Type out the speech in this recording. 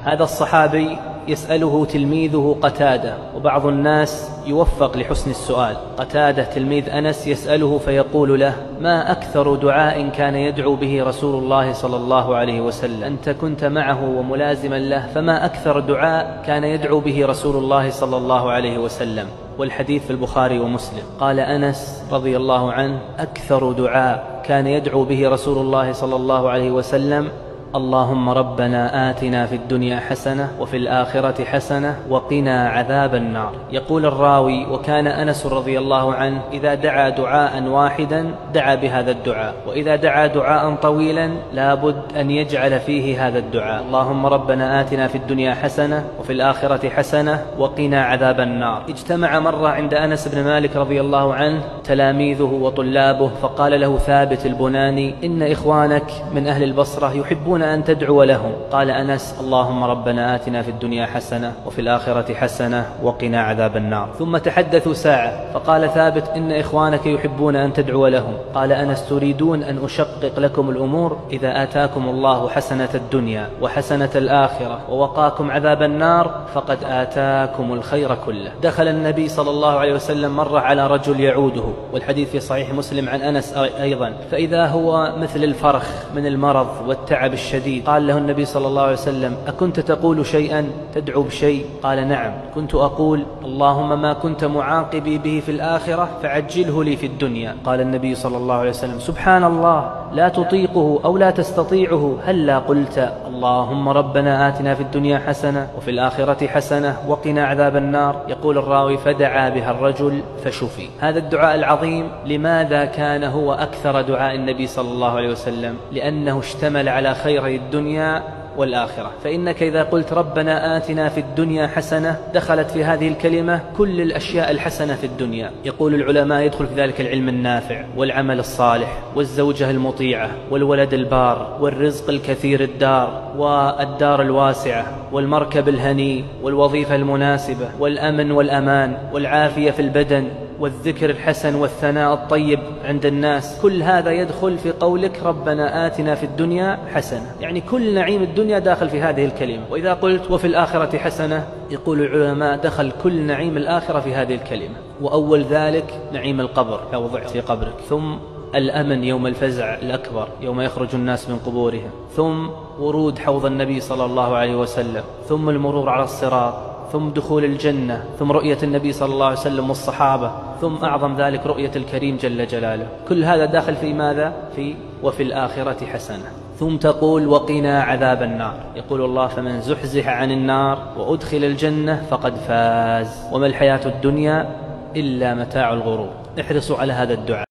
هذا الصحابي يسأله تلميذه قتادة، وبعض الناس يوفق لحسن السؤال. قتادة تلميذ أنس يسأله فيقول له: ما أكثر دعاء كان يدعو به رسول الله صلى الله عليه وسلم؟ أنت كنت معه وملازما له، فما أكثر دعاء كان يدعو به رسول الله صلى الله عليه وسلم؟ والحديث في البخاري ومسلم. قال أنس رضي الله عنه: أكثر دعاء كان يدعو به رسول الله صلى الله عليه وسلم: اللهم ربنا آتنا في الدنيا حسنة وفي الآخرة حسنة وقنا عذاب النار. يقول الراوي: وكان أنس رضي الله عنه إذا دعا دعاء واحدا دعا بهذا الدعاء، وإذا دعا دعاء طويلا لابد أن يجعل فيه هذا الدعاء: اللهم ربنا آتنا في الدنيا حسنة وفي الآخرة حسنة وقنا عذاب النار. اجتمع مرة عند أنس بن مالك رضي الله عنه تلاميذه وطلابه، فقال له ثابت البناني: إن إخوانك من أهل البصرة يحبون أن تدعو لهم. قال أنس: اللهم ربنا آتنا في الدنيا حسنة وفي الآخرة حسنة وقنا عذاب النار. ثم تحدثوا ساعة، فقال ثابت: إن إخوانك يحبون أن تدعو لهم. قال أنس: تريدون أن أشقق لكم الأمور؟ إذا آتاكم الله حسنة الدنيا وحسنة الآخرة ووقاكم عذاب النار فقد آتاكم الخير كله. دخل النبي صلى الله عليه وسلم مرة على رجل يعوده، والحديث في صحيح مسلم عن أنس أيضا، فإذا هو مثل الفرخ من المرض والتعب الشديد. قال له النبي صلى الله عليه وسلم: أكنت تقول شيئا تدعو بشيء؟ قال: نعم، كنت أقول: اللهم ما كنت معاقبي به في الآخرة فعجله لي في الدنيا. قال النبي صلى الله عليه وسلم: سبحان الله، لا تطيقه أو لا تستطيعه، هلا قلت اللهم ربنا آتنا في الدنيا حسنة وفي الآخرة حسنة وقنا عذاب النار؟ يقول الراوي: فدعا بها الرجل فشفي. هذا الدعاء العظيم لماذا كان هو أكثر دعاء النبي صلى الله عليه وسلم؟ لأنه اشتمل على خير الدنيا والآخرة. فإنك إذا قلت ربنا آتنا في الدنيا حسنة دخلت في هذه الكلمة كل الأشياء الحسنة في الدنيا. يقول العلماء: يدخل في ذلك العلم النافع والعمل الصالح والزوجة المطيعة والولد البار والرزق الكثير الدار والدار الواسعة والمركب الهني والوظيفة المناسبة والأمن والأمان والعافية في البدن والذكر الحسن والثناء الطيب عند الناس. كل هذا يدخل في قولك ربنا آتنا في الدنيا حسنة، يعني كل نعيم الدنيا داخل في هذه الكلمة. وإذا قلت وفي الآخرة حسنة، يقول العلماء: دخل كل نعيم الآخرة في هذه الكلمة. وأول ذلك نعيم القبر لو وضعت في قبرك، ثم الأمن يوم الفزع الأكبر يوم يخرج الناس من قبورهم، ثم ورود حوض النبي صلى الله عليه وسلم، ثم المرور على الصراط، ثم دخول الجنة، ثم رؤية النبي صلى الله عليه وسلم والصحابة، ثم أعظم ذلك رؤية الكريم جل جلاله. كل هذا داخل في ماذا؟ في وفي الآخرة حسنة. ثم تقول وقنا عذاب النار. يقول الله: فمن زحزح عن النار وأدخل الجنة فقد فاز، وما الحياة الدنيا إلا متاع الغرور. احرصوا على هذا الدعاء.